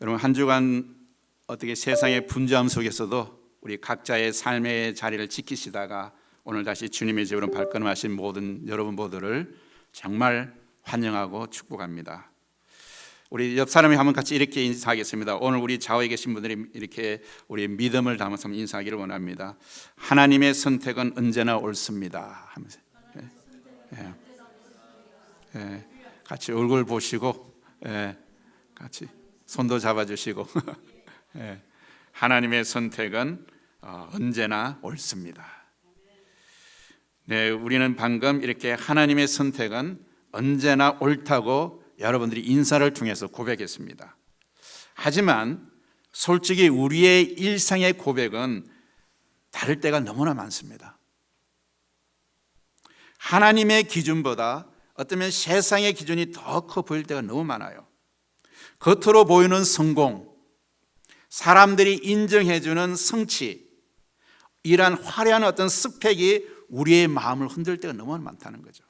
여러분, 한 주간 어떻게 세상의 분주함 속에서도 우리 각자의 삶의 자리를 지키시다가 오늘 다시 주님의 집으로 발걸음하신 모든 여러분 모두를 정말 환영하고 축복합니다. 우리 옆 사람이 한번 같이 이렇게 인사하겠습니다. 오늘 우리 좌우에 계신 분들이 이렇게 우리 믿음을 담아서 인사하기를 원합니다. 하나님의 선택은 언제나 옳습니다 하면서 같이 얼굴 보시고 같이 손도 잡아주시고 하나님의 선택은 언제나 옳습니다. 네, 우리는 방금 이렇게 하나님의 선택은 언제나 옳다고 여러분들이 인사를 통해서 고백했습니다. 하지만 솔직히 우리의 일상의 고백은 다를 때가 너무나 많습니다. 하나님의 기준보다 어쩌면 세상의 기준이 더 커 보일 때가 너무 많아요. 겉으로 보이는 성공, 사람들이 인정해주는 성취, 이러한 화려한 어떤 스펙이 우리의 마음을 흔들 때가 너무 많다는 거죠.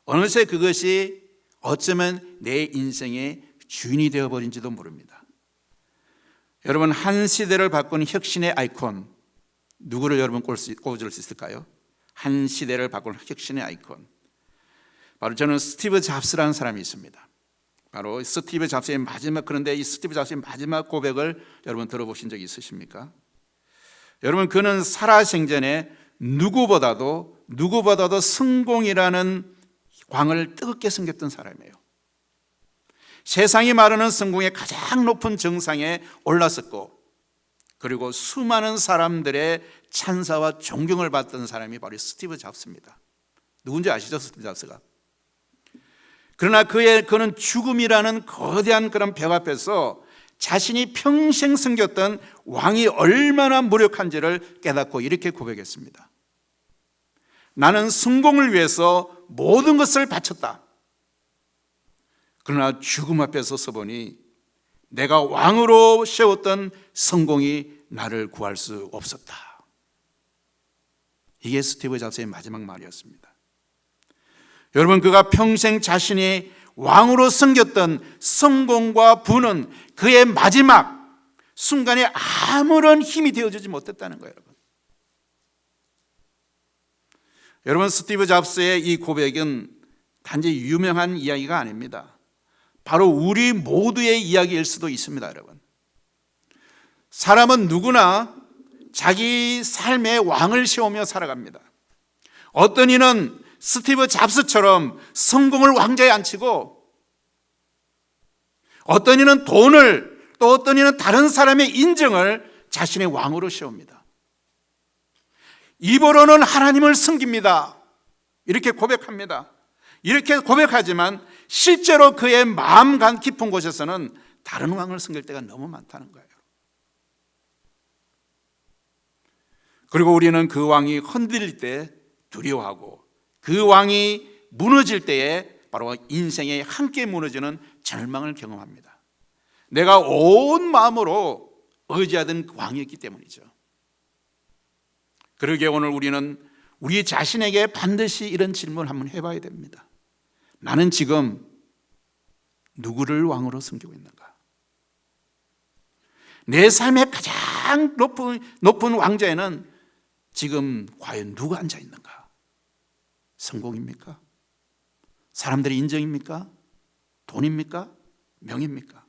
어느새 그것이 어쩌면 내 인생의 주인이 되어버린지도 모릅니다. 여러분, 한 시대를 바꾼 혁신의 아이콘, 누구를 여러분 꼽을 수 있을까요? 한 시대를 바꾼 혁신의 아이콘, 바로 저는 스티브 잡스라는 사람이 있습니다. 바로 스티브 잡스의 마지막, 그런데 이 스티브 잡스의 마지막 고백을 여러분 들어보신 적이 있으십니까? 여러분, 그는 살아생전에 누구보다도 성공이라는 광을 뜨겁게 섬겼던 사람이에요. 세상이 말하는 성공의 가장 높은 정상에 올랐었고, 그리고 수많은 사람들의 찬사와 존경을 받던 사람이 바로 스티브 잡스입니다. 누군지 아시죠? 스티브 잡스가. 그러나 그는 죽음이라는 거대한 그런 벽 앞에서 자신이 평생 섬겼던 왕이 얼마나 무력한지를 깨닫고 이렇게 고백했습니다. 나는 성공을 위해서 모든 것을 바쳤다. 그러나 죽음 앞에 서서 보니 내가 왕으로 세웠던 성공이 나를 구할 수 없었다. 이게 스티브 잡스의 마지막 말이었습니다. 여러분, 그가 평생 자신이 왕으로 섬겼던 성공과 부는 그의 마지막 순간에 아무런 힘이 되어주지 못했다는 거예요. 여러분, 스티브 잡스의 이 고백은 단지 유명한 이야기가 아닙니다. 바로 우리 모두의 이야기일 수도 있습니다. 여러분, 사람은 누구나 자기 삶의 왕을 세우며 살아갑니다. 어떤 이는 스티브 잡스처럼 성공을 왕좌에 앉히고, 어떤 이는 돈을, 또 어떤 이는 다른 사람의 인정을 자신의 왕으로 세웁니다. 입으로는 하나님을 섬깁니다. 이렇게 고백합니다. 이렇게 고백하지만 실제로 그의 마음 깊은 곳에서는 다른 왕을 섬길 때가 너무 많다는 거예요. 그리고 우리는 그 왕이 흔들릴 때 두려워하고, 그 왕이 무너질 때에 바로 인생에 함께 무너지는 절망을 경험합니다. 내가 온 마음으로 의지하던 왕이었기 때문이죠. 그러기에 오늘 우리는 우리 자신에게 반드시 이런 질문을 한번 해봐야 됩니다. 나는 지금 누구를 왕으로 섬기고 있는가? 내 삶의 가장 높은 왕좌에는 지금 과연 누가 앉아 있는가? 성공입니까? 사람들의 인정입니까? 돈입니까? 명입니까?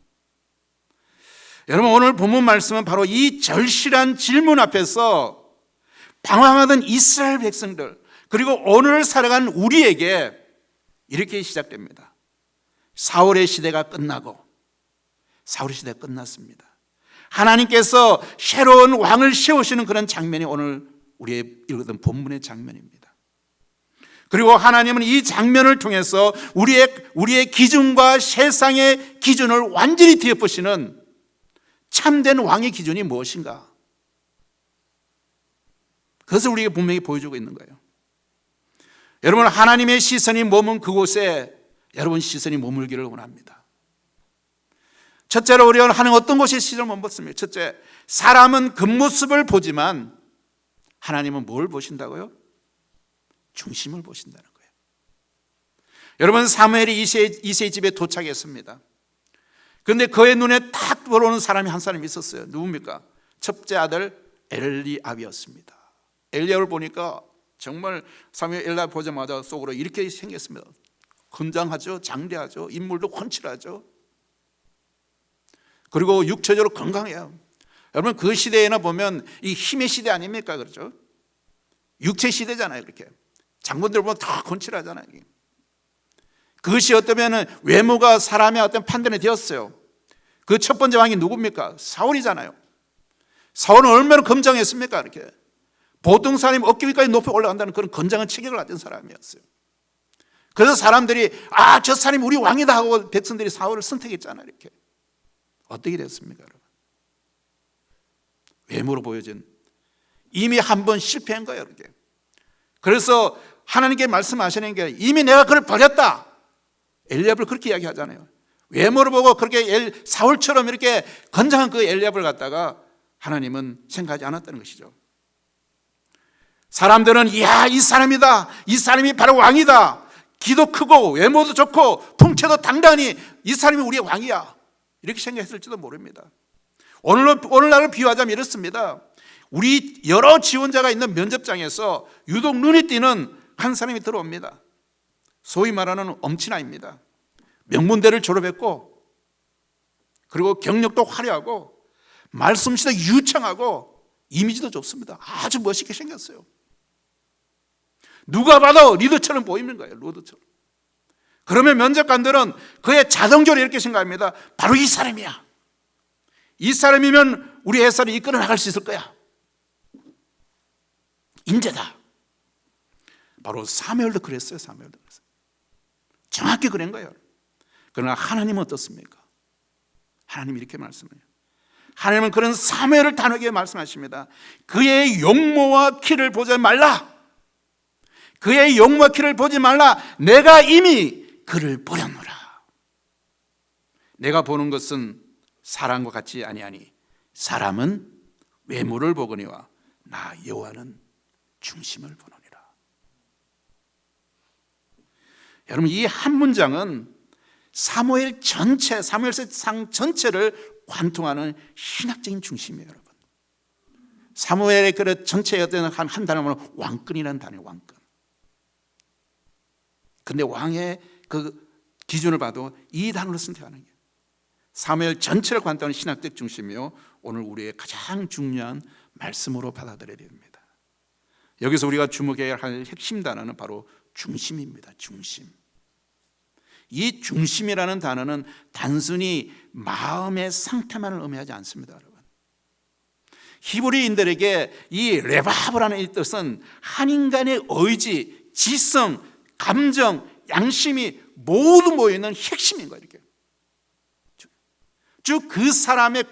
여러분, 오늘 본문 말씀은 바로 이 절실한 질문 앞에서 방황하던 이스라엘 백성들, 그리고 오늘 살아간 우리에게 이렇게 시작됩니다. 사울의 시대가 끝나고, 사울의 시대가 끝났습니다. 하나님께서 새로운 왕을 세우시는 그런 장면이 오늘 우리의 읽었던 본문의 장면입니다. 그리고 하나님은 이 장면을 통해서 우리의 기준과 세상의 기준을 완전히 뒤엎으시는 참된 왕의 기준이 무엇인가? 그것을 우리에게 분명히 보여주고 있는 거예요. 여러분, 하나님의 시선이 머문 그곳에 여러분 시선이 머물기를 원합니다. 첫째로 우리가 하는 어떤 곳에 시선을 머물습니까? 첫째, 사람은 겉모습을 보지만 하나님은 뭘 보신다고요? 중심을 보신다는 거예요. 여러분, 사무엘이 이새의 집에 도착했습니다. 그런데 그의 눈에 딱 들어오는 사람이 한 사람이 있었어요. 누굽니까? 첫째 아들 엘리압이었습니다. 엘리압을 보니까 정말 사무엘 엘리압 보자마자 속으로 이렇게 생겼습니다. 건장하죠, 장대하죠, 인물도 훤칠하죠. 그리고 육체적으로 건강해요. 여러분 그 시대에나 보면 이 힘의 시대 아닙니까? 그렇죠? 육체 시대잖아요. 그렇게 장군들 보면 다 건칠하잖아요. 그것이 어쩌면 외모가 사람의 어떤 판단이 되었어요. 그 첫 번째 왕이 누굽니까? 사울이잖아요. 사울은 얼마나 검장했습니까? 이렇게 보통 사람이 어깨 위까지 높이 올라간다는 그런 건장한 체격을 가진 사람이었어요. 그래서 사람들이 저 사람이 우리 왕이다 하고 백성들이 사울을 선택했잖아요. 이렇게 어떻게 됐습니까, 여러분? 외모로 보여진 이미 한 번 실패한 거예요. 이렇게. 그래서 하나님께 말씀하시는 게 이미 내가 그를 버렸다. 엘리압을 그렇게 이야기하잖아요. 외모를 보고 그렇게 사울처럼 이렇게 건장한 그 엘리압을 갖다가 하나님은 생각하지 않았다는 것이죠. 사람들은 이야 이 사람이다, 이 사람이 바로 왕이다, 기도 크고 외모도 좋고 풍채도 당당히 이 사람이 우리의 왕이야, 이렇게 생각했을지도 모릅니다. 오늘날을 비유하자면 이렇습니다. 우리 여러 지원자가 있는 면접장에서 유독 눈에 띄는 한 사람이 들어옵니다. 소위 말하는 엄친아입니다. 명문대를 졸업했고 그리고 경력도 화려하고 말솜씨도 유창하고 이미지도 좋습니다. 아주 멋있게 생겼어요. 누가 봐도 리더처럼 보이는 거예요. 리더처럼. 그러면 면접관들은 그의 자동적으로 이렇게 생각합니다. 바로 이 사람이야. 이 사람이면 우리 회사를 이끌어 나갈 수 있을 거야. 인재다. 바로 사무엘도 그랬어요. 사무엘도 그랬어요. 정확히 그런 거예요. 그러나 하나님은 어떻습니까? 하나님이 이렇게 말씀해요. 하나님은 그런 사무엘을 단호하게 말씀하십니다. 그의 용모와 키를 보지 말라. 그의 용모와 키를 보지 말라. 내가 이미 그를 버렸노라. 내가 보는 것은 사람과 같지 아니하니 사람은 외모를 보거니와 나 여호와는 중심을 보노니라. 여러분 이 한 문장은 사무엘상 전체를 관통하는 신학적인 중심이에요. 여러분 사무엘의 그 전체의 어떤 한 단어는 왕권이라는 단어예요. 왕권. 근데 왕의 그 기준을 봐도 이 단어를 선택하는 거예요. 사무엘 전체를 관통하는 신학적 중심이요, 오늘 우리의 가장 중요한 말씀으로 받아들여야 됩니다. 여기서 우리가 주목해야 할 핵심 단어는 바로 중심입니다. 중심. 이 중심이라는 단어는 단순히 마음의 상태만을 의미하지 않습니다. 여러분 히브리인들에게 이 레바브라는 이 뜻은 한 인간의 의지, 지성, 감정, 양심이 모두 모여있는 핵심인 거예요. 이렇게 쭉 그 사람의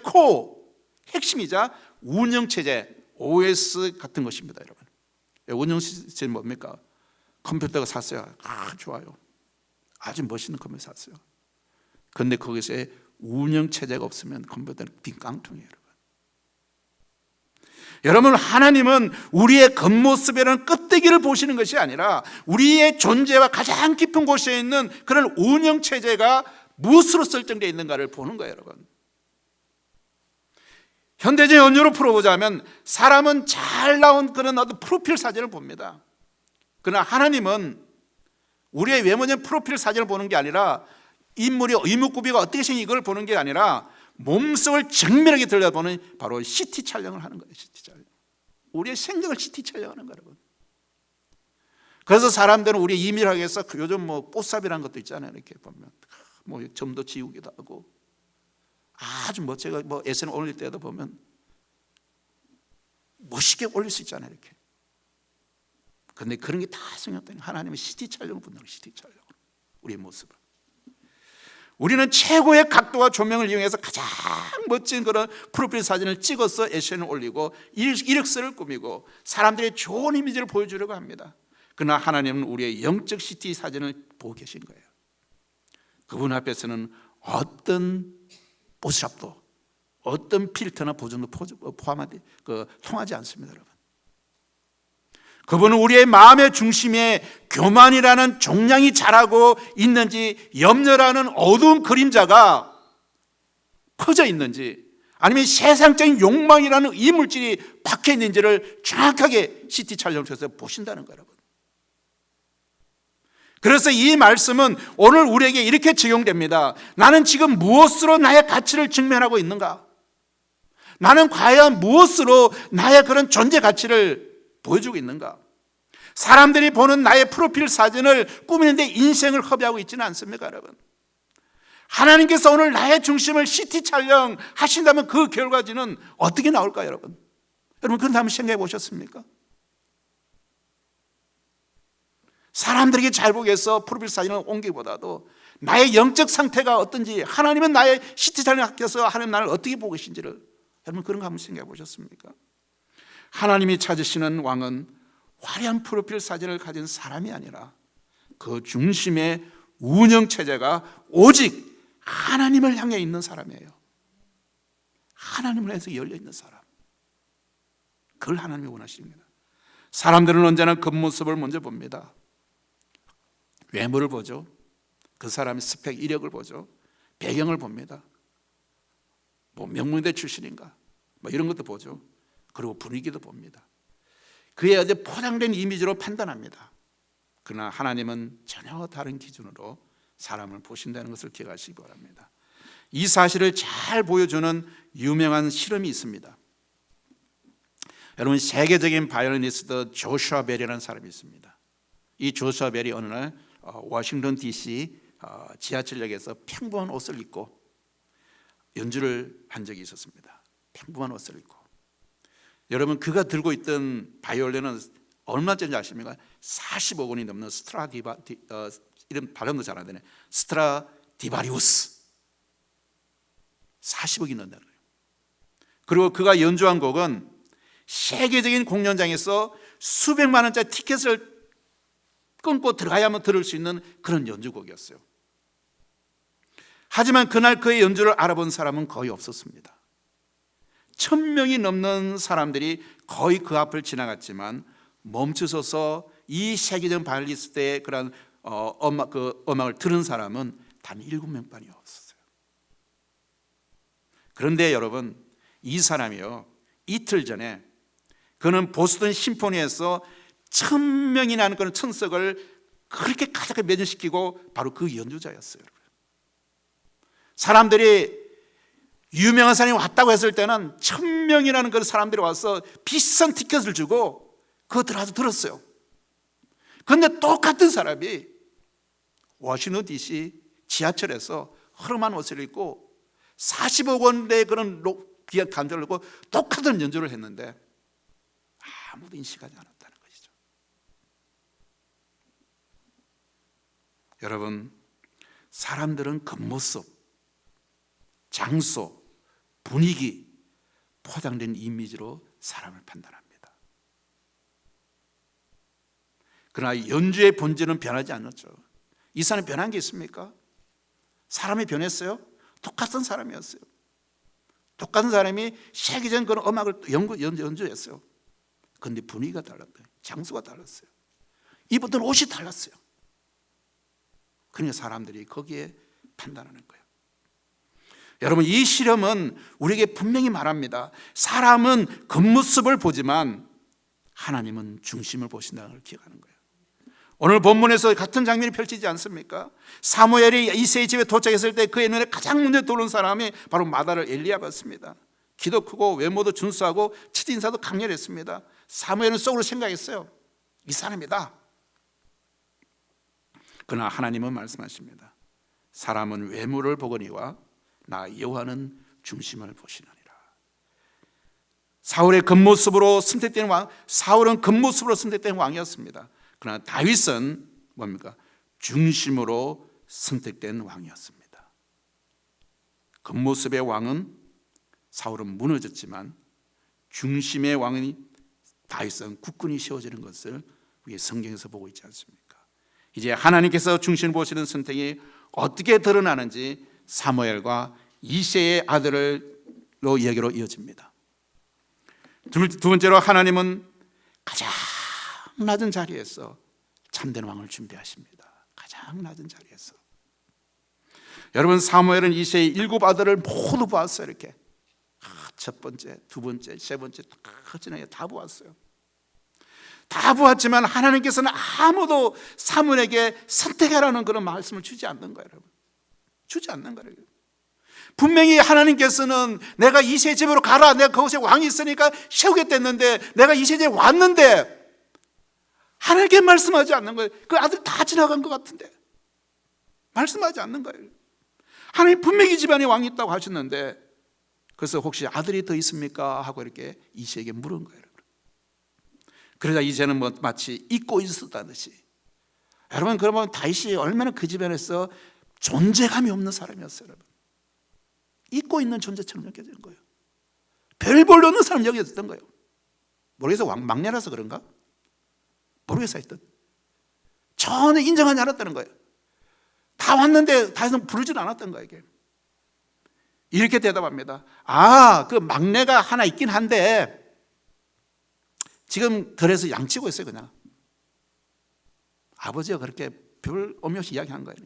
핵심이자 운영체제 OS 같은 것입니다. 여러분 운영체제는 뭡니까? 컴퓨터가 샀어요. 좋아요. 아주 멋있는 컴퓨터 샀어요. 그런데 거기서 운영체제가 없으면 컴퓨터는 빈 깡통이에요. 여러분 하나님은 우리의 겉모습이라는 껍데기를 보시는 것이 아니라 우리의 존재와 가장 깊은 곳에 있는 그런 운영체제가 무엇으로 설정되어 있는가를 보는 거예요. 여러분 현대적인 언어로 풀어보자면 사람은 잘 나온 그런 어떤 프로필 사진을 봅니다. 그러나 하나님은 우리의 외모적인 프로필 사진을 보는 게 아니라 인물의 이목구비가 어떻게 생긴 이걸 보는 게 아니라 몸속을 정밀하게 들여다보는 바로 CT 촬영을 하는 거예요. CT 촬영. 우리의 생각을 CT 촬영하는 거예요. 여러분. 그래서 사람들은 우리 이밀하게서 요즘 뭐 뽀샵이라는 것도 있잖아요. 이렇게 보면 뭐 점도 지우기도 하고 아주 멋지게 뭐 SNS 올릴 때도 보면 멋있게 올릴 수 있잖아요. 이렇게. 그런데 그런 게 다 성경적인 하나님의 CT 촬영을 본다는 CT 촬영. 우리의 모습을. 우리는 최고의 각도와 조명을 이용해서 가장 멋진 그런 프로필 사진을 찍어서 SNS에 올리고 이력서를 꾸미고 사람들의 좋은 이미지를 보여주려고 합니다. 그러나 하나님은 우리의 영적 CT 사진을 보고 계신 거예요. 그분 앞에서는 어떤 포샵도 어떤 필터나 보존도 포함하지 통하지 않습니다. 여러분. 그분은 우리의 마음의 중심에 교만이라는 종양이 자라고 있는지 염려라는 어두운 그림자가 퍼져 있는지 아니면 세상적인 욕망이라는 이물질이 박혀 있는지를 정확하게 CT 촬영을 통해서 보신다는 거예요, 여러분. 그래서 이 말씀은 오늘 우리에게 이렇게 적용됩니다. 나는 지금 무엇으로 나의 가치를 증명하고 있는가? 나는 과연 무엇으로 나의 그런 존재 가치를 보여주고 있는가? 사람들이 보는 나의 프로필 사진을 꾸미는데 인생을 허비하고 있지는 않습니까, 여러분? 하나님께서 오늘 나의 중심을 CT 촬영하신다면 그 결과지는 어떻게 나올까요, 여러분? 여러분, 그건 한번 생각해 보셨습니까? 사람들에게 잘 보기 위해서 프로필 사진을 옮기기보다도 나의 영적 상태가 어떤지, 하나님은 나의 CT 촬영하셔서 하나님 나를 어떻게 보고 계신지를, 여러분 그런 거 한번 생각해 보셨습니까? 하나님이 찾으시는 왕은 화려한 프로필 사진을 가진 사람이 아니라 그 중심의 운영체제가 오직 하나님을 향해 있는 사람이에요. 하나님을 향해서 열려있는 사람, 그걸 하나님이 원하십니다. 사람들은 언제나 겉모습을 먼저 봅니다. 외모를 보죠. 그 사람의 스펙, 이력을 보죠. 배경을 봅니다. 뭐 명문대 출신인가, 뭐 이런 것도 보죠. 그리고 분위기도 봅니다. 그에 어제 포장된 이미지로 판단합니다. 그러나 하나님은 전혀 다른 기준으로 사람을 보신다는 것을 기억하시기 바랍니다. 이 사실을 잘 보여주는 유명한 실험이 있습니다. 여러분, 세계적인 바이올리니스트 조슈아 벨이라는 사람이 있습니다. 이 조슈아 벨이 어느 날 워싱턴 DC 지하철역에서 평범한 옷을 입고 연주를 한 적이 있었습니다. 평범한 옷을 입고. 여러분, 그가 들고 있던 바이올린은 얼마짜리인지 아십니까? 40억 원이 넘는 이름 발음도 잘 안 되네. 스트라디바리우스. 40억이 넘는 거예요. 그리고 그가 연주한 곡은 세계적인 공연장에서 수백만 원짜리 티켓을 끊고 들어가야만 들을 수 있는 그런 연주곡이었어요. 하지만 그날 그의 연주를 알아본 사람은 거의 없었습니다. 1000명이 넘는 사람들이 거의 그 앞을 지나갔지만 멈춰서서 이 세계적 바이올리니스트의 그런 음악을 들은 사람은 단 7명뿐이 없었어요. 그런데 여러분, 이 사람이요, 이틀 전에 그는 보스턴 심포니에서 1000명이나 하는 그런 천석을 그렇게 가득 매진시키고 바로 그 연주자였어요. 사람들이 유명한 사람이 왔다고 했을 때는 1000명이라는 그런 사람들이 와서 비싼 티켓을 주고 그거 들어가서 들었어요. 그런데 똑같은 사람이 워싱턴 DC 지하철에서 허름한 옷을 입고 40억 원대의 그런 귀한 감정을 입고 똑같은 연주를 했는데 아무도 인식하지 않았다는 것이죠. 여러분, 사람들은 겉모습, 장소, 분위기, 포장된 이미지로 사람을 판단합니다. 그러나 연주의 본질은 변하지 않았죠. 이 사람이 변한 게 있습니까? 사람이 변했어요? 똑같은 사람이었어요. 똑같은 사람이 세계적인 그런 음악을 연주했어요. 그런데 분위기가 달랐어요. 장소가 달랐어요. 입었던 옷이 달랐어요. 그러니까 사람들이 거기에 판단하는 거예요. 여러분, 이 실험은 우리에게 분명히 말합니다. 사람은 겉모습을 보지만 하나님은 중심을 보신다는 걸 기억하는 거예요. 오늘 본문에서 같은 장면이 펼치지 않습니까? 사무엘이 이새의 집에 도착했을 때 그의 눈에 가장 먼저 들어온 사람이 바로 마다를 엘리야였습니다. 키도 크고 외모도 준수하고 첫인사도 강렬했습니다. 사무엘은 속으로 생각했어요. 이 사람이다. 그러나 하나님은 말씀하십니다. 사람은 외모를 보거니와 나 여호와는 중심을 보시느니라. 사울은 겉모습으로 선택된 왕이었습니다. 그러나 다윗은 뭡니까? 중심으로 선택된 왕이었습니다. 겉모습의 왕은 사울은 무너졌지만 중심의 왕이 다윗은 굳건히 세워지는 것을 우리 성경에서 보고 있지 않습니까? 이제 하나님께서 중심을 보시는 선택이 어떻게 드러나는지 사무엘과 이새의 아들로 이야기로 이어집니다. 두 번째로 하나님은 가장 낮은 자리에서 참된 왕을 준비하십니다. 가장 낮은 자리에서. 여러분, 사무엘은 이새의 7 아들을 모두 보았어요. 이렇게 첫 번째, 두 번째, 세 번째 다 보았어요. 다 보았지만 하나님께서는 아무도 사무엘에게 선택하라는 그런 말씀을 주지 않는 거예요. 여러분, 주지 않는 거예요. 분명히 하나님께서는 내가 이새 집으로 가라, 내가 그곳에 왕이 있으니까 세우겠다 했는데, 내가 이새 집에 왔는데 하나님께 말씀하지 않는 거예요. 그 아들 다 지나간 것 같은데 말씀하지 않는 거예요. 하나님 분명히 집안에 왕이 있다고 하셨는데, 그래서 혹시 아들이 더 있습니까? 하고 이렇게 이새에게 물은 거예요. 그러자 이제는 뭐 마치 잊고 있었다듯이. 여러분, 그러면 다윗이 얼마나 그 집안에서 존재감이 없는 사람이었어요. 여러분, 잊고 있는 존재처럼 여겨지는 거예요. 별 볼일 없는 사람 여겨졌던 거예요. 모르겠어, 막내라서 그런가? 모르겠어. 하여튼 전혀 인정하지 않았다는 거예요. 다 왔는데 다윗은 부르지는 않았던 거예요. 이게. 이렇게 대답합니다. 그 막내가 하나 있긴 한데 지금 덜해서 양치고 있어요. 그냥 아버지가 그렇게 별 의미 없이 이야기한 거예요.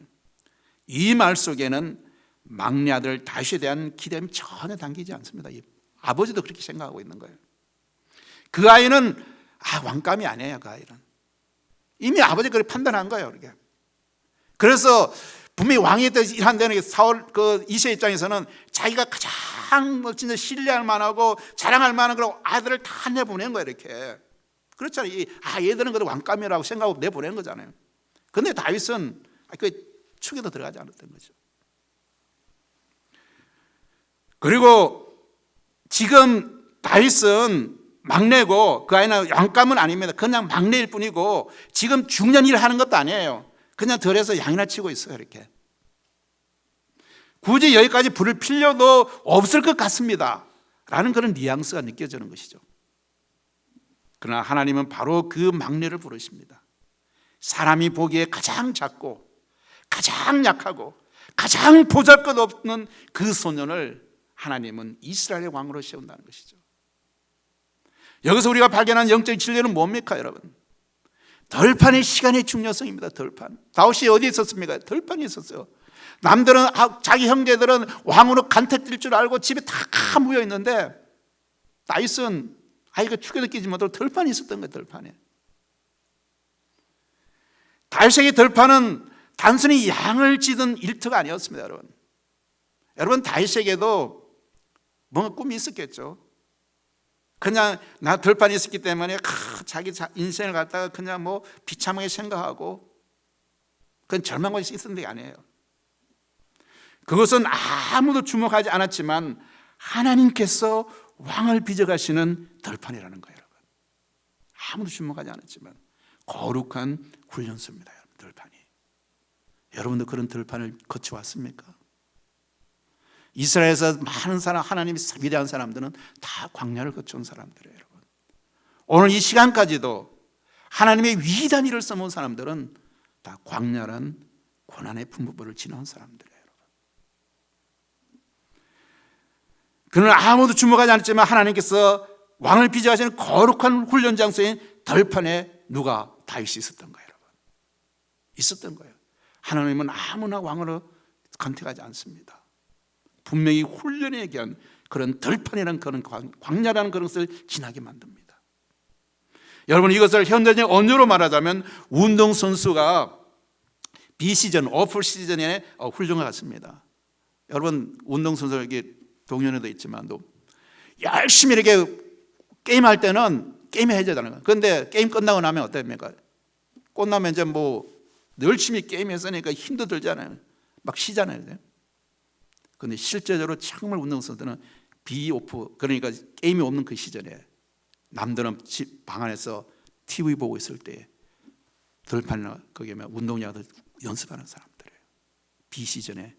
이 말 속에는 막내 아들 다윗에 대한 기대감이 전혀 담기지 않습니다. 아버지도 그렇게 생각하고 있는 거예요. 그 아이는 왕감이 아니에요. 그 아이는 이미 아버지가 그렇게 판단한 거예요. 그렇게. 그래서 분명히 왕이 일한 데는 사울 이새 입장에서는 자기가 가장 진짜 신뢰할 만하고 자랑할 만한 그런 아들을 다 내보낸 거예요. 이렇게. 그렇잖아요. 얘들은 그래도 왕감이라고 생각하고 내보낸 거잖아요. 그런데 다윗은 그 축에도 들어가지 않았던 거죠. 그리고 지금 다윗은 막내고 그 아이는 왕감은 아닙니다. 그냥 막내일 뿐이고 지금 중년 일을 하는 것도 아니에요. 그냥 덜해서 양이나 치고 있어요. 이렇게. 굳이 여기까지 불을 필요도 없을 것 같습니다 라는 그런 뉘앙스가 느껴지는 것이죠. 그러나 하나님은 바로 그 막내를 부르십니다. 사람이 보기에 가장 작고 가장 약하고 가장 보잘것없는 그 소년을 하나님은 이스라엘의 왕으로 세운다는 것이죠. 여기서 우리가 발견한 영적 진리는 뭡니까, 여러분? 덜판의 시간의 중요성입니다. 덜판. 다윗이 어디 있었습니까? 덜판이 있었어요. 남들은 자기 형제들은 왕으로 간택될 줄 알고 집에 다 모여 있는데 다윗은 아이가 축에도 끼지 못하고 덜판이 있었던 거예요. 덜판에. 다윗에게 덜판은 단순히 양을 찌든 일터가 아니었습니다. 여러분 다윗에게도 뭔가 꿈이 있었겠죠. 그냥 나 덜판이 있었기 때문에 자기 인생을 갖다가 그냥 뭐 비참하게 생각하고 그건 절망과 있었던 게 아니에요. 그것은 아무도 주목하지 않았지만 하나님께서 왕을 빚어가시는 덜판이라는 거예요. 여러분. 아무도 주목하지 않았지만 거룩한 훈련소입니다. 덜판이. 여러분도 그런 덜판을 거쳐왔습니까? 이스라엘에서 많은 사람, 하나님이 위대한 사람들은 다 광야를 거쳐온 사람들이에요. 여러분. 오늘 이 시간까지도 하나님의 위대한 일을 써본 사람들은 다 광야란 고난의 풍부를 지나온 사람들이에요. 그는 아무도 주목하지 않았지만 하나님께서 왕을 빚어가시는 거룩한 훈련 장소인 덜판에 누가? 다윗이 있었던 거예요. 여러분. 있었던 거예요. 하나님은 아무나 왕으로 간택하지 않습니다. 분명히 훈련에 의한 그런 덜판이라는 그런 광야라는 그런 것을 지나게 만듭니다. 여러분, 이것을 현대적 언어로 말하자면 운동선수가 비시즌, 오프 시즌에 훈련을 갔습니다. 여러분, 운동선수에게 동료에도 있지만도 열심히 이렇게 게임할 때는 게임을 해야 되는 거예요. 그런데 게임 끝나고 나면 어떻습니까? 끝나면 이제 뭐 열심히 게임했으니까 힘도 들잖아요. 막 쉬잖아요. 그런데 실제적으로 정말 운동선수들은 비오프, 그러니까 게임이 없는 그 시절에 남들은 집 방 안에서 TV 보고 있을 때 덜판이나 거기에 운동장에서 연습하는 사람들이에요. 비시즌에.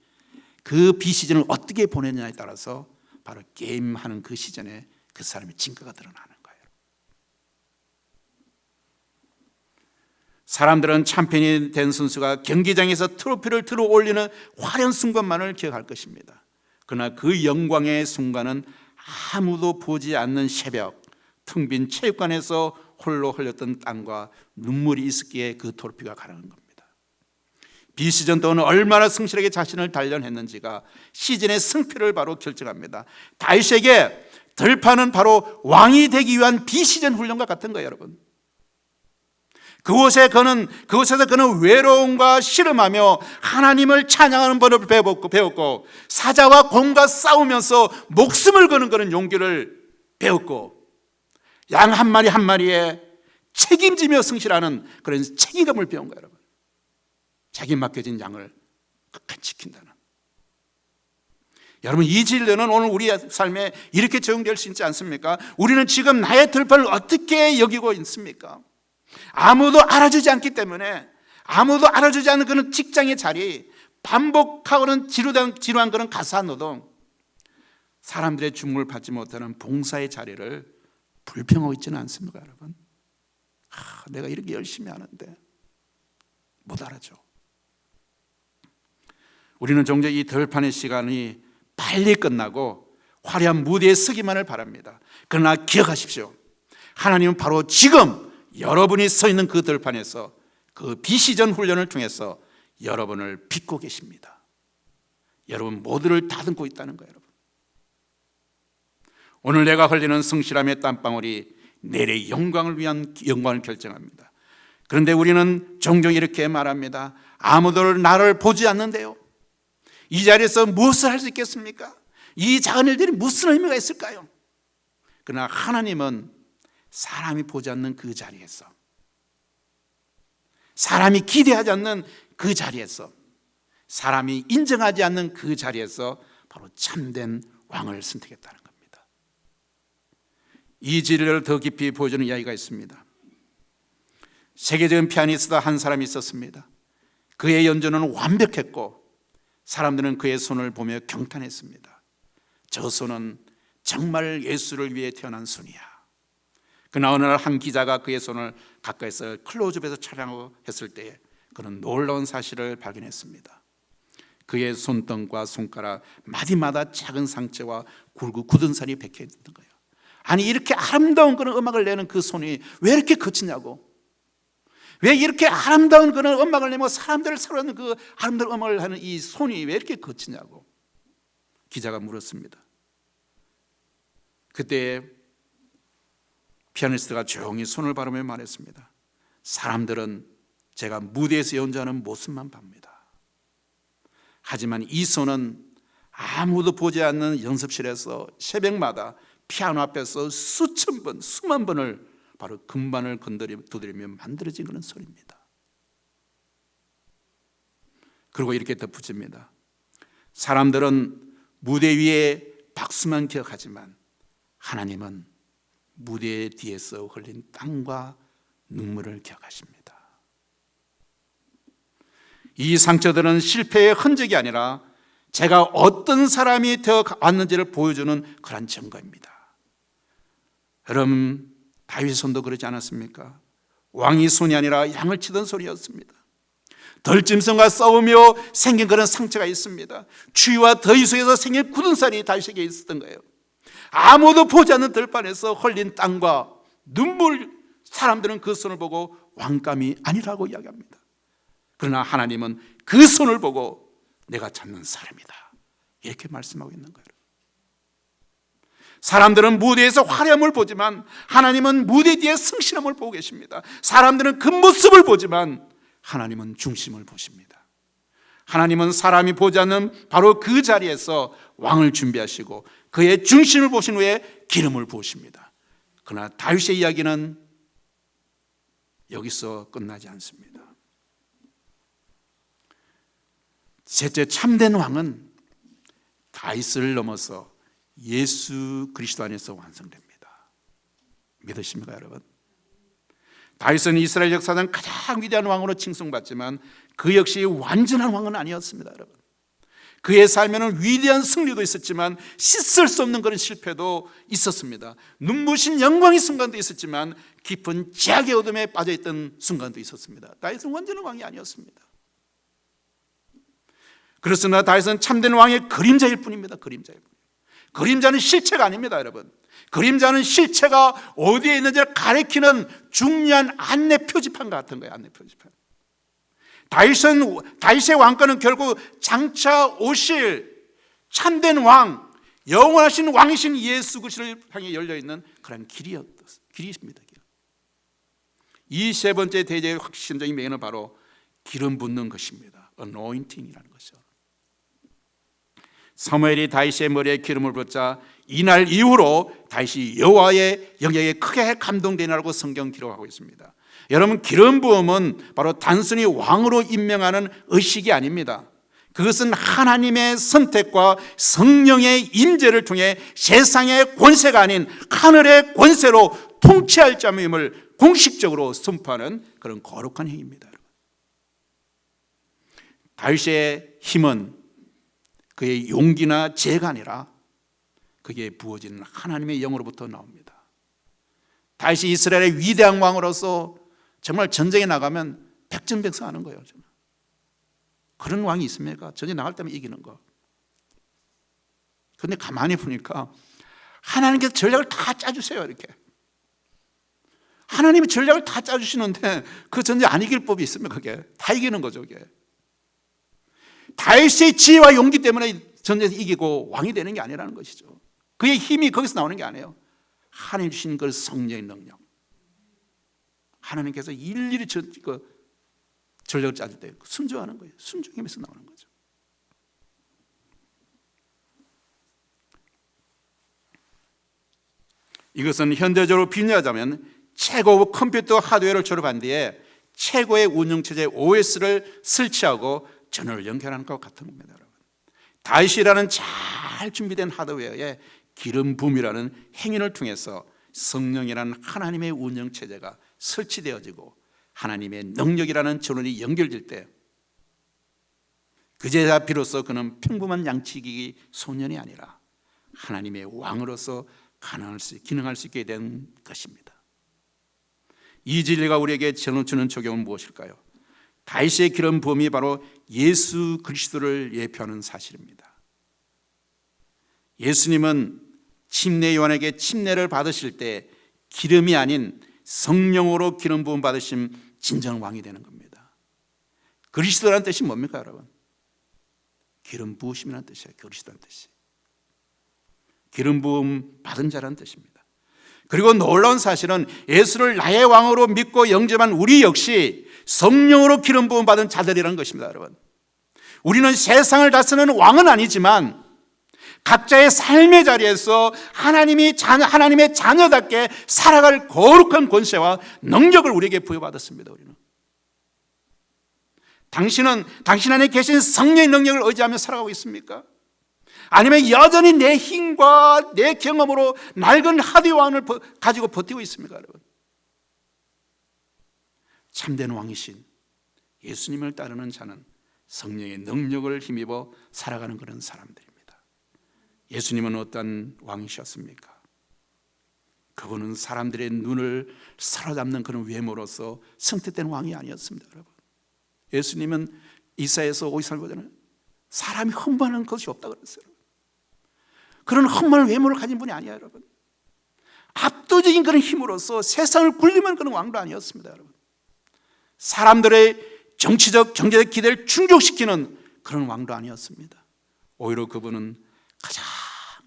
그 비시즌을 어떻게 보냈냐에 따라서 바로 게임하는 그 시즌에 그 사람의 진가가 드러나는 거예요. 사람들은 챔피언이 된 선수가 경기장에서 트로피를 들어 올리는 화려한 순간만을 기억할 것입니다. 그러나 그 영광의 순간은 아무도 보지 않는 새벽, 텅 빈 체육관에서 홀로 흘렸던 땀과 눈물이 있었기에 그 트로피가 가능한 겁니다. 비시즌 때는 얼마나 성실하게 자신을 단련했는지가 시즌의 승패를 바로 결정합니다. 다윗에게 들판은 바로 왕이 되기 위한 비시즌 훈련과 같은 거예요, 여러분. 그곳에서 그는 외로움과 씨름하며 하나님을 찬양하는 법을 배웠고 사자와 곰과 싸우면서 목숨을 거는 그런 용기를 배웠고 양 한 마리 한 마리에 책임지며 승실하는 그런 책임감을 배운 거예요, 여러분. 자기 맡겨진 양을 끝까지 지킨다는. 여러분, 이 진리는 오늘 우리 삶에 이렇게 적용될 수 있지 않습니까? 우리는 지금 나의 들판을 어떻게 여기고 있습니까? 아무도 알아주지 않기 때문에, 아무도 알아주지 않는 그런 직장의 자리, 반복하고는 지루한 그런 가사 노동, 사람들의 주목을 받지 못하는 봉사의 자리를 불평하고 있지는 않습니까, 여러분? 내가 이렇게 열심히 하는데 못 알아줘. 우리는 종종 이 들판의 시간이 빨리 끝나고 화려한 무대에 서기만을 바랍니다. 그러나 기억하십시오. 하나님은 바로 지금 여러분이 서 있는 그 들판에서 그 비시전 훈련을 통해서 여러분을 빚고 계십니다. 여러분 모두를 다듬고 있다는 거예요, 여러분. 오늘 내가 흘리는 성실함의 땀방울이 내일의 영광을 결정합니다. 그런데 우리는 종종 이렇게 말합니다. 아무도 나를 보지 않는데요. 이 자리에서 무엇을 할 수 있겠습니까? 이 작은 일들이 무슨 의미가 있을까요? 그러나 하나님은 사람이 보지 않는 그 자리에서, 사람이 기대하지 않는 그 자리에서, 사람이 인정하지 않는 그 자리에서 바로 참된 왕을 선택했다는 겁니다. 이 진리를 더 깊이 보여주는 이야기가 있습니다. 세계적인 피아니스트 한 사람이 있었습니다. 그의 연주는 완벽했고 사람들은 그의 손을 보며 경탄했습니다. 저 손은 정말 예수를 위해 태어난 손이야. 그러나 어느 날 한 기자가 그의 손을 가까이서 클로즈업해서 촬영하고 했을 때에 그는 놀라운 사실을 발견했습니다. 그의 손등과 손가락 마디마다 작은 상처와 굵고 굳은 살이 박혀 있는 거예요. 아니, 이렇게 아름다운 그런 음악을 내는 그 손이 왜 이렇게 거치냐고. 왜 이렇게 아름다운 그런 음악을 내고 사람들을 사로잡는 그 아름다운 음악을 하는 이 손이 왜 이렇게 거치냐고 기자가 물었습니다. 그때 피아니스트가 조용히 손을 바르며 말했습니다. 사람들은 제가 무대에서 연주하는 모습만 봅니다. 하지만 이 손은 아무도 보지 않는 연습실에서 새벽마다 피아노 앞에서 수천 번, 수만 번을 바로 금반을 두드리며 만들어진 그런 소리입니다. 그리고 이렇게 덧붙입니다. 사람들은 무대 위에 박수만 기억하지만 하나님은 무대 뒤에서 흘린 땀과 눈물을 기억하십니다. 이 상처들은 실패의 흔적이 아니라 제가 어떤 사람이 되어 왔는지를 보여주는 그런 증거입니다. 여러분, 다윗의 손도 그러지 않았습니까? 왕이 손이 아니라 양을 치던 손이었습니다. 덜짐승과 싸우며 생긴 그런 상처가 있습니다. 추위와 더위 속에서 생긴 굳은 살이 다윗에게 있었던 거예요. 아무도 보지 않는 들판에서 흘린 땀과 눈물, 사람들은 그 손을 보고 왕감이 아니라고 이야기합니다. 그러나 하나님은 그 손을 보고 내가 찾는 사람이다, 이렇게 말씀하고 있는 거예요. 사람들은 무대에서 화려함을 보지만 하나님은 무대 뒤에 성실함을 보고 계십니다. 사람들은 그 모습을 보지만 하나님은 중심을 보십니다. 하나님은 사람이 보지 않는 바로 그 자리에서 왕을 준비하시고 그의 중심을 보신 후에 기름을 부으십니다. 그러나 다윗의 이야기는 여기서 끝나지 않습니다. 셋째, 참된 왕은 다윗을 넘어서 예수 그리스도 안에서 완성됩니다. 믿으십니까, 여러분? 다윗은 이스라엘 역사상 가장 위대한 왕으로 칭송받지만 그 역시 완전한 왕은 아니었습니다, 여러분. 그의 삶에는 위대한 승리도 있었지만 씻을 수 없는 그런 실패도 있었습니다. 눈부신 영광의 순간도 있었지만 깊은 죄악의 어둠에 빠져있던 순간도 있었습니다. 다윗은 완전한 왕이 아니었습니다. 그렇으나 다윗은 참된 왕의 그림자일 뿐입니다. 그림자일 뿐. 그림자는 실체가 아닙니다, 여러분. 그림자는 실체가 어디에 있는지를 가리키는 중요한 안내 표지판 같은 거예요. 안내 표지판. 다윗의 왕권은 결국 장차 오실 참된 왕, 영원하신 왕이신 예수 그리스도를 향해 열려있는 그런 길이십니다. 이 세 번째 대제의 확신적인 명예는 바로 기름 붓는 것입니다. anointing이라는 것이죠. 사무엘이 다윗의 머리에 기름을 붓자 이날 이후로 다윗이 여호와의 영역에 크게 감동되나라고 성경 기록하고 있습니다. 여러분, 기름 부음은 바로 단순히 왕으로 임명하는 의식이 아닙니다. 그것은 하나님의 선택과 성령의 임재를 통해 세상의 권세가 아닌 하늘의 권세로 통치할 자임을 공식적으로 선포하는 그런 거룩한 행위입니다. 다윗의 힘은 그의 용기나 재가 아니라 그게 부어지는 하나님의 영으로부터 나옵니다. 다윗이 이스라엘의 위대한 왕으로서 정말 전쟁에 나가면 백전백승하는 거예요. 그런 왕이 있습니까? 전쟁에 나갈 때면 이기는 거. 그런데 가만히 보니까 하나님께서 전략을 다 짜주세요. 이렇게 하나님이 전략을 다 짜주시는데 그 전쟁 안 이길 법이 있습니까? 그게 다 이기는 거죠. 그게 다윗의 지혜와 용기 때문에 전쟁에서 이기고 왕이 되는 게 아니라는 것이죠. 그의 힘이 거기서 나오는 게 아니에요. 하나님 주신 그 성령의 능력, 하나님께서 일일이 전략을 짜줄 때 순종하는 거예요. 순종하면서 나오는 거죠. 이것은 현대적으로 비유하자면 최고 컴퓨터 하드웨어를 졸업한 뒤에 최고의 운영체제 OS를 설치하고 전원을 연결하는 것과 같은 겁니다. 여러분, 다윗이라는 잘 준비된 하드웨어에 기름 부음이라는 행위를 통해서 성령이라는 하나님의 운영체제가 설치되어지고 하나님의 능력이라는 전원이 연결될 때 그제야 비로소 그는 평범한 양치기 소년이 아니라 하나님의 왕으로서 기능할 수 있게 된 것입니다. 이 진리가 우리에게 주는 적용은 무엇일까요? 다윗의 기름 부음이 바로 예수 그리스도를 예표하는 사실입니다. 예수님은 침례 요한에게 침례를 받으실 때 기름이 아닌 성령으로 기름 부음 받으신 진정 왕이 되는 겁니다. 그리스도라는 뜻이 뭡니까, 여러분? 기름 부으심이라는 뜻이에요. 그리스도라는 뜻이 기름 부음 받은 자라는 뜻입니다. 그리고 놀라운 사실은 예수를 나의 왕으로 믿고 영접한 우리 역시 성령으로 기름 부음 받은 자들이라는 것입니다. 여러분, 우리는 세상을 다스리는 왕은 아니지만 각자의 삶의 자리에서 하나님의 자녀답게 살아갈 거룩한 권세와 능력을 우리에게 부여받았습니다. 우리는 당신은 당신 안에 계신 성령의 능력을 의지하며 살아가고 있습니까? 아니면 여전히 내 힘과 내 경험으로 낡은 하드웨어를 가지고 버티고 있습니까, 여러분? 참된 왕이신 예수님을 따르는 자는 성령의 능력을 힘입어 살아가는 그런 사람들입니다. 예수님은 어떤 왕이셨습니까? 그분은 사람들의 눈을 사로잡는 그런 외모로서 성택된 왕이 아니었습니다, 여러분. 예수님은 이사야서 53절에 사람이 흠모하는 것이 없다고 그랬어요. 그런 흠모하는 외모를 가진 분이 아니에요, 여러분. 압도적인 그런 힘으로서 세상을 굴리는 그런 왕도 아니었습니다, 여러분. 사람들의 정치적, 경제적 기대를 충족시키는 그런 왕도 아니었습니다. 오히려 그분은 가장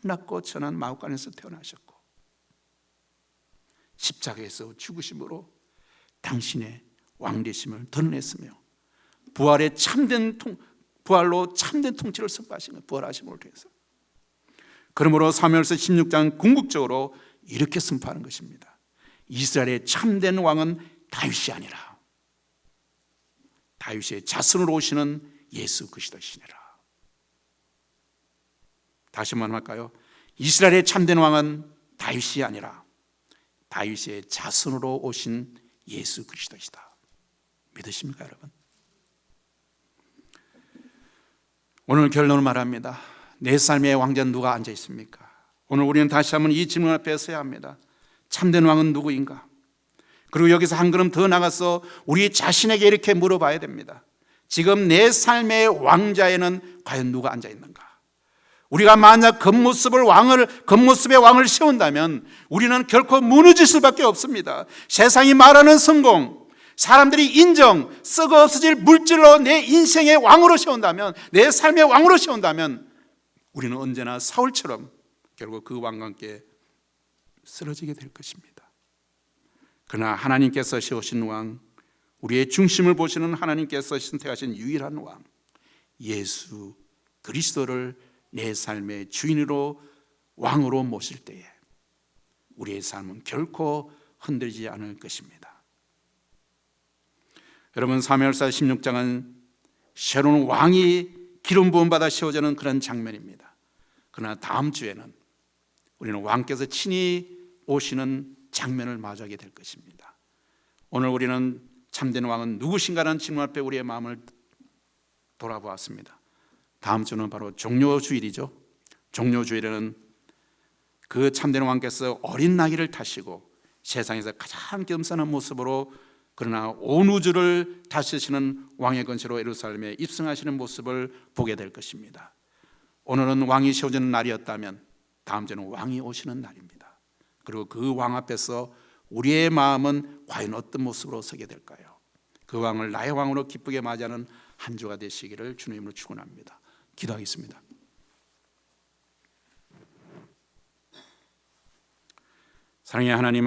낮고 천한 마구간에서 태어나셨고 십자가에서 죽으심으로 당신의 왕되심을 드러냈으며 부활로 참된 통치를 선포하신 거예요. 부활하심을 통해서. 그러므로 사무엘서 16장 궁극적으로 이렇게 선포하는 것입니다. 이스라엘의 참된 왕은 다윗이 아니라 다윗의 자손으로 오시는 예수 그리스도시니라. 다시 한번 할까요? 이스라엘의 참된 왕은 다윗이 아니라 다윗의 자손으로 오신 예수 그리스도시다. 믿으십니까, 여러분? 오늘 결론을 말합니다. 내 삶의 왕자는 누가 앉아 있습니까? 오늘 우리는 다시 한번 이 질문 앞에 서야 합니다. 참된 왕은 누구인가? 그리고 여기서 한 걸음 더 나가서 우리 자신에게 이렇게 물어봐야 됩니다. 지금 내 삶의 왕자에는 과연 누가 앉아 있는가? 우리가 만약 겉모습의 왕을 세운다면 우리는 결코 무너질 수밖에 없습니다. 세상이 말하는 성공, 사람들이 인정, 썩어 없어질 물질로 내 인생의 왕으로 세운다면, 내 삶의 왕으로 세운다면 우리는 언제나 사울처럼 결국 그 왕과 함께 쓰러지게 될 것입니다. 그러나 하나님께서 세우신 왕, 우리의 중심을 보시는 하나님께서 선택하신 유일한 왕, 예수 그리스도를 내 삶의 주인으로 왕으로 모실 때에 우리의 삶은 결코 흔들리지 않을 것입니다. 여러분, 사무엘상 16장은 새로운 왕이 기름 부음 받아 세워지는 그런 장면입니다. 그러나 다음 주에는 우리는 왕께서 친히 오시는 장면을 마주하게 될 것입니다. 오늘 우리는 참된 왕은 누구신가라는 질문 앞에 우리의 마음을 돌아보았습니다. 다음 주는 바로 종료주일이죠. 종료주일에는 그 참된 왕께서 어린 나귀를 타시고 세상에서 가장 겸손한 모습으로, 그러나 온 우주를 다스리시는 왕의 권세로 예루살렘에 입성하시는 모습을 보게 될 것입니다. 오늘은 왕이 세워지는 날이었다면 다음 주는 왕이 오시는 날입니다. 그리고 그 왕 앞에서 우리의 마음은 과연 어떤 모습으로 서게 될까요? 그 왕을 나의 왕으로 기쁘게 맞이하는 한 주가 되시기를 주님으로 축원합니다. 기도하겠습니다. 사랑의 하나님,